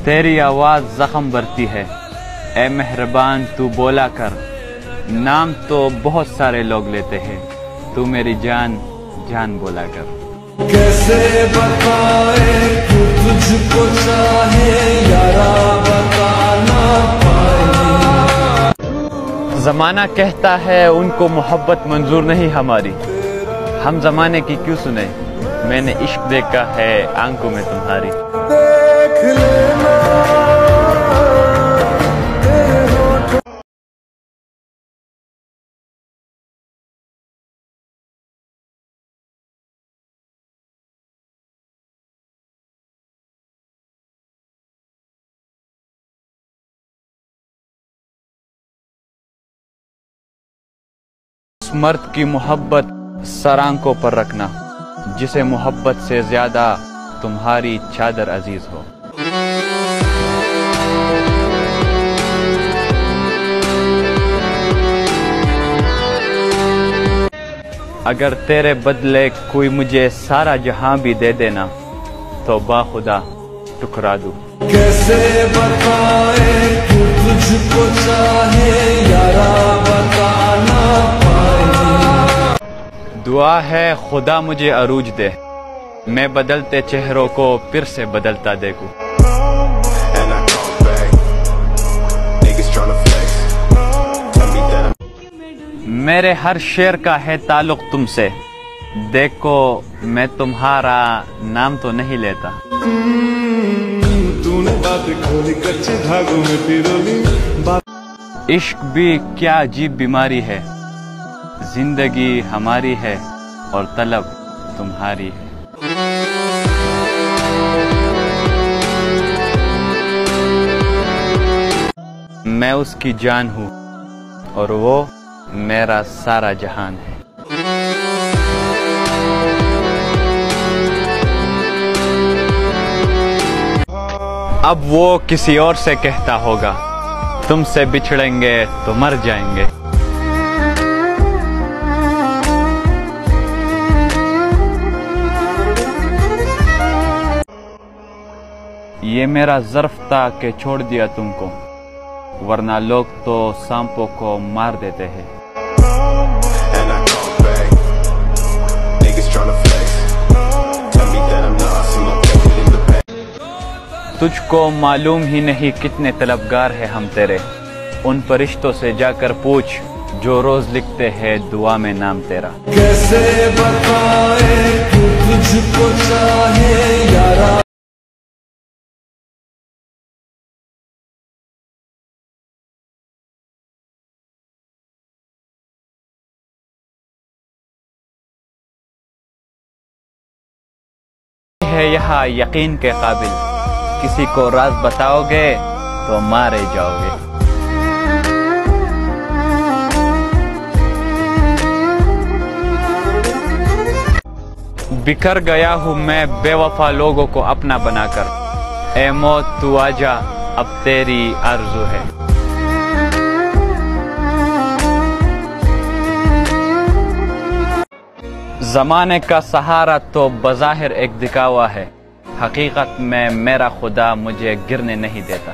तेरी आवाज जख्म भरती है, ए मेहरबान तू बोला कर। नाम तो बहुत सारे लोग लेते हैं, तू मेरी जान जान बोला कर। कैसे बताए तू तुझको चाहे यारा बता ना पाए। जमाना कहता है उनको मोहब्बत मंजूर नहीं हमारी, हम जमाने की क्यों सुने। मैंने इश्क देखा है आंखों में तुम्हारी। देख लेना उस मर्द की मोहब्बत सर आंखों पर रखना, जिसे मोहब्बत से ज्यादा तुम्हारी चादर अजीज हो। अगर तेरे बदले कोई मुझे सारा जहां भी दे देना, तो बाखुदा टुकरा दूं। कैसे बताए तू तुझको चाहे यारा बता ना पाए। दुआ है खुदा मुझे अरूज दे, मैं बदलते चेहरों को फिर से बदलता देखूं। मेरे हर शेर का है ताल्लुक तुमसे, देखो मैं तुम्हारा नाम तो नहीं लेता। तूने बात खोली कच्चे धागों में पिरोली बात। इश्क भी क्या अजीब बीमारी है, जिंदगी हमारी है और तलब तुम्हारी है। मैं उसकी जान हूँ और वो मेरा सारा जहान है। अब वो किसी और से कहता होगा, तुमसे बिछड़ेंगे तो मर जाएंगे। ये मेरा ज़र्फ था कि छोड़ दिया तुमको, वरना लोग तो सांपों को मार देते हैं। तुझको मालूम ही नहीं कितने तलबगार है हम तेरे, उन फरिश्तों से जाकर पूछ जो रोज लिखते हैं दुआ में नाम तेरा। कैसे बताए तू तुझको चाहे यारा। है यहाँ यकीन के काबिल, किसी को राज बताओगे तो मारे जाओगे। बिखर गया हूँ मैं बेवफा लोगों को अपना बनाकर, ए मौत तू आजा अब तेरी आरज़ू है। जमाने का सहारा तो बज़ाहिर एक दिखावा है, हकीकत में मेरा खुदा मुझे गिरने नहीं देता।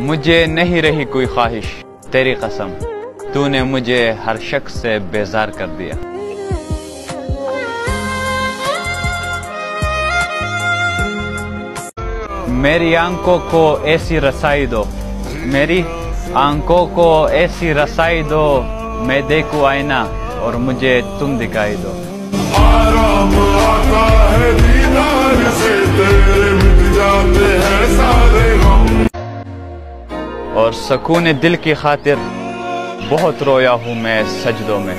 मुझे नहीं रही कोई ख्वाहिश, तेरी कसम तूने मुझे हर शख्स से बेजार कर दिया। मेरी आंखों को ऐसी रसाई दो, मेरी आंखों को ऐसी रसाई दो, मैं देखूं आईना और मुझे तुम दिखाई दो। आराम आता है दीदार से तेरे मिट जाते हैं सारे गम। और सुकून दिल की खातिर बहुत रोया हूँ मैं सजदों में।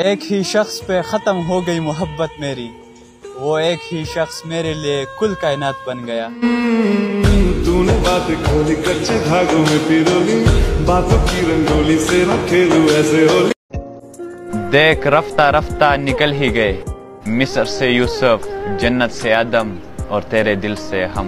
एक ही शख्स पे ख़त्म हो गई मोहब्बत मेरी, वो एक ही शख्स मेरे लिए कुल कायनात बन गया। तूने बात खोली कच्चे धागों में पिरोली, बातों की रंगोली से न खेलूं ऐसे होली। देख रफ्ता रफ्ता निकल ही गए, मिस्र से यूसुफ, जन्नत से आदम और तेरे दिल से हम।